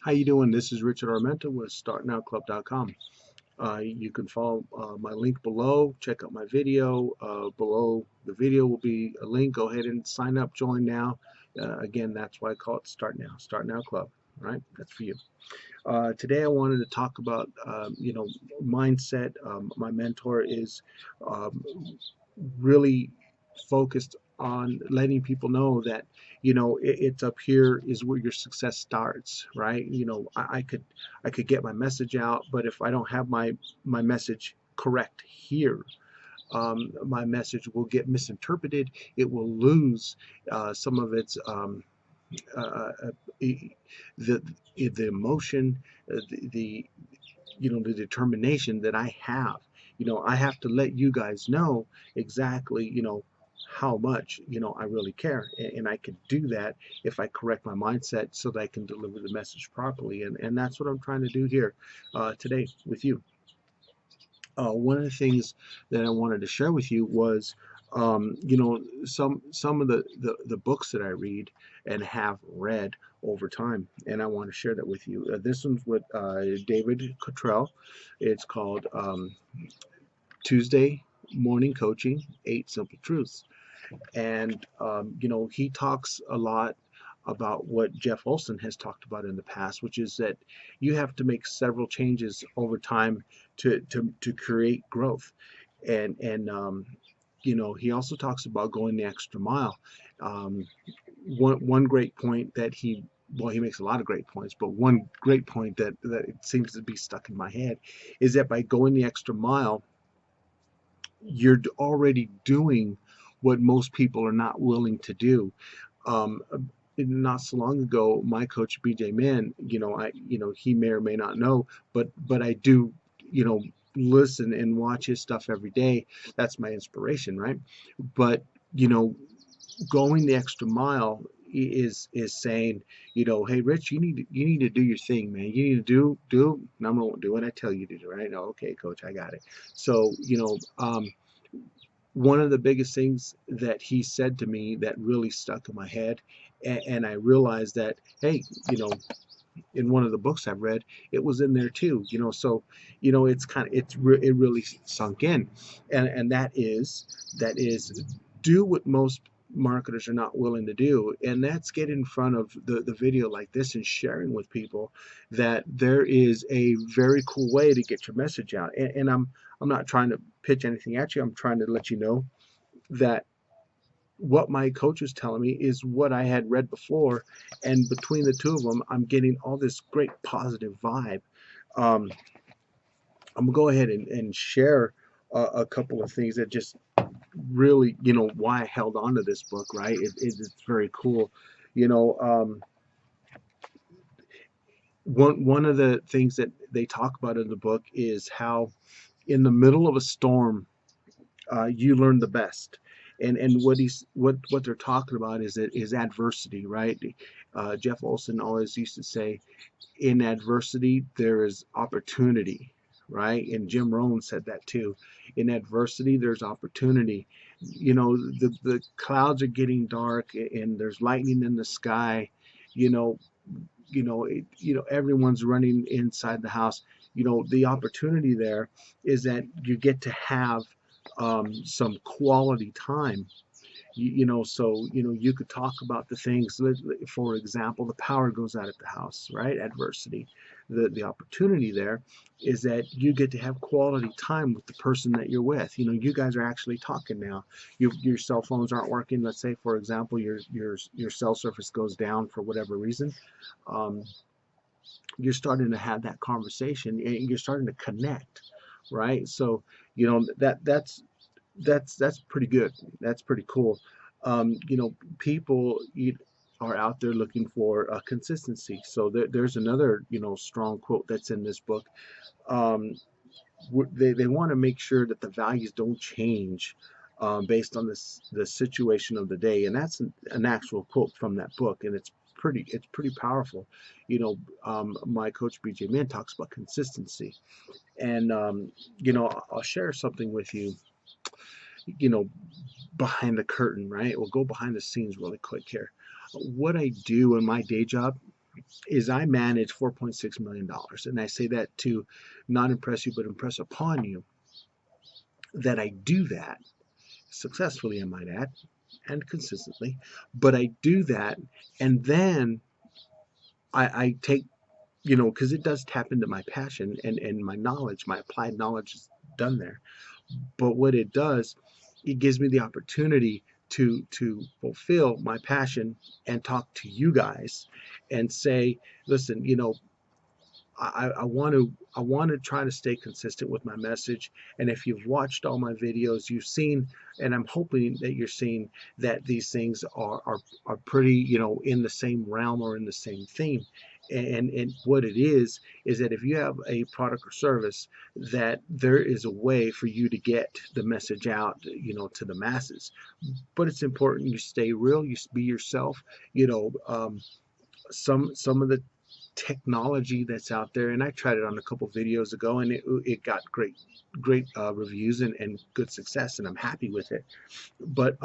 How you doing? This is Richard Armenta with StartNowClub.com. You can follow my link below. Check out my video. Below the video will be a link. Go ahead and sign up. Join now. Again, that's why I call it Start Now. Start Now Club. Right? That's for you. Today I wanted to talk about mindset. My mentor is um, really focused on letting people know that it's up here is where your success starts, right? I could get my message out, but if I don't have my message correct here, my message will get misinterpreted. It will lose some of its the the emotion, the the determination that I have. I have to let you guys know exactly, how much, I really care. And I can do that if I correct my mindset so that I can deliver the message properly. And that's what I'm trying to do here today with you. One of the things that I wanted to share with you was, some of the books that I read and have read over time, and I want to share that with you. This one's with David Cottrell. It's called Tuesday Morning Coaching: 8 Simple Truths. And he talks a lot about what Jeff Olson has talked about in the past, which is that you have to make several changes over time to create growth. And he also talks about going the extra mile. Um, one great point that he makes a lot of great points, but one great point that it seems to be stuck in my head is that by going the extra mile, you're already doing what most people are not willing to do. Um, Not so long ago, my coach BJ Mann, he may or may not know, but I do, listen and watch his stuff every day. That's my inspiration, right? But you know, going the extra mile is saying, hey Rich, you need to do your thing, man. You need to do. And I'm gonna do what I tell you to do, right? Oh, okay, coach, I got it. So one of the biggest things that he said to me that really stuck in my head, and I realized that, hey, in one of the books I've read, it was in there too. So it really sunk in, and that is do what most marketers are not willing to do, and that's get in front of the video like this and sharing with people that there is a very cool way to get your message out. And I'm not trying to pitch anything at you. I'm trying to let you know that what my coach was telling me is what I had read before, and between the two of them, I'm getting all this great positive vibe. Um, I'm gonna go ahead and share a couple of things that just really, why I held on to this book. Right, it's very cool. You know, um, one of the things that they talk about in the book is how in the middle of a storm, you learn the best. And what they're talking about is adversity, right? Jeff Olson always used to say, in adversity there is opportunity, right? And Jim Rohn said that too. In adversity there's opportunity. The clouds are getting dark and there's lightning in the sky. You know, everyone's running inside the house. The opportunity there is that you get to have some quality time. So you could talk about the things. For example, the power goes out at the house, right? Adversity. The opportunity there is that you get to have quality time with the person that you're with. You guys are actually talking now. Your cell phones aren't working. Let's say, for example, your cell service goes down for whatever reason. um, you're starting to have that conversation and you're starting to connect, right? So that's pretty good. That's pretty cool. People are out there looking for consistency. So there's another strong quote that's in this book. um, they want to make sure that the values don't change based on the situation of the day, and that's an actual quote from that book, and it's pretty powerful. My coach BJ Mann talks about consistency, and I'll share something with you. You know, Behind the curtain, right? We'll go behind the scenes really quick here. What I do in my day job is I manage $4.6 million. And I say that to not impress you, but impress upon you that I do that successfully, I might add, and consistently. But I do that, and then I take, because it does tap into my passion and my knowledge, my applied knowledge is done there. But what it does, it gives me the opportunity to fulfill my passion and talk to you guys and say, listen, I want to try to stay consistent with my message. And if you've watched all my videos, you've seen, and I'm hoping that you're seeing that these things are pretty, in the same realm or in the same theme. And what it is that if you have a product or service, that there is a way for you to get the message out, to the masses. But it's important you stay real, you be yourself. Some of the technology that's out there, and I tried it on a couple videos ago, and it got great reviews and good success, and I'm happy with it. But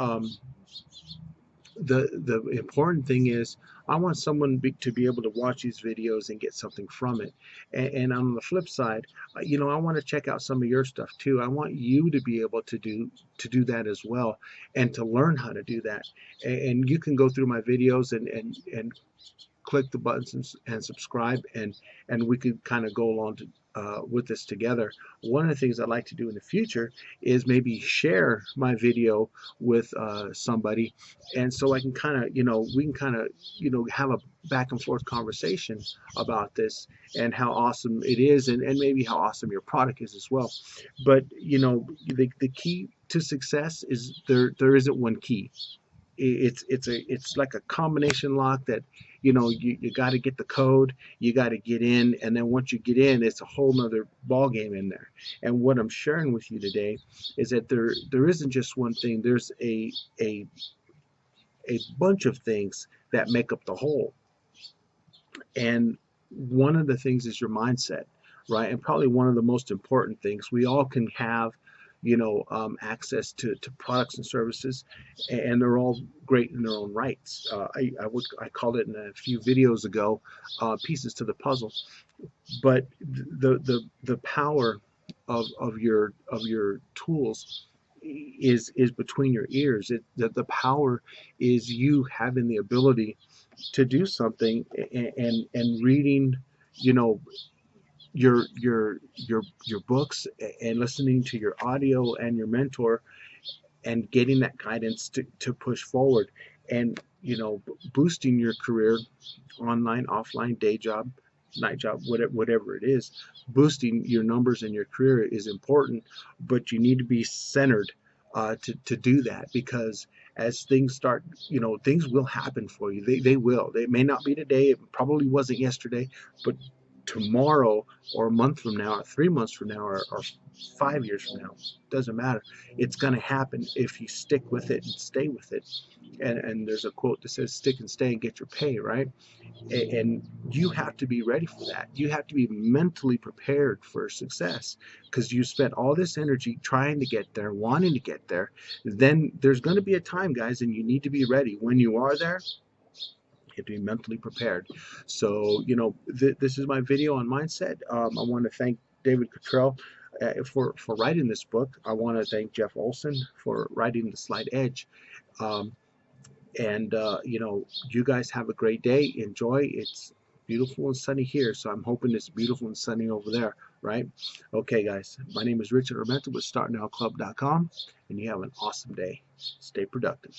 the important thing is I want someone to be able to watch these videos and get something from it. And on the flip side, I want to check out some of your stuff too. I want you to be able to do that as well, and to learn how to do that. And you can go through my videos and click the buttons and subscribe, and we could kind of go along with this together. One of the things I'd like to do in the future is maybe share my video with somebody, and so I can kind of, we can kind of, have a back and forth conversation about this and how awesome it is, and maybe how awesome your product is as well. But the key to success is there isn't one key. It's like a combination lock that you got to get the code, you got to get in, and then once you get in, it's a whole nother ball game in there. And what I'm sharing with you today is that there isn't just one thing. There's a bunch of things that make up the whole. And one of the things is your mindset, right? And probably one of the most important things. We all can have access to products and services, and they're all great in their own rights. I called it in a few videos ago, pieces to the puzzle. But the power of your tools is between your ears. The power is you having the ability to do something, and reading, your books, and listening to your audio and your mentor, and getting that guidance to push forward, and boosting your career, online, offline, day job, night job, whatever it is. Boosting your numbers in your career is important, but you need to be centered to do that, because as things start, things will happen for you. They will. They may not be today. It probably wasn't yesterday, but tomorrow, or a month from now, or 3 months from now, or 5 years from now, doesn't matter. It's going to happen if you stick with it and stay with it. And there's a quote that says, stick and stay and get your pay, right? And you have to be ready for that. You have to be mentally prepared for success, because you spent all this energy trying to get there, wanting to get there. Then there's going to be a time, guys, and you need to be ready. When you are there, you have to be mentally prepared. So, this is my video on mindset. I want to thank David Cottrell for writing this book. I want to thank Jeff Olson for writing The Slight Edge. And you guys have a great day. Enjoy. It's beautiful and sunny here, so I'm hoping it's beautiful and sunny over there, right? Okay, guys, my name is Richard Armenta with StartNowClub.com, and you have an awesome day. Stay productive.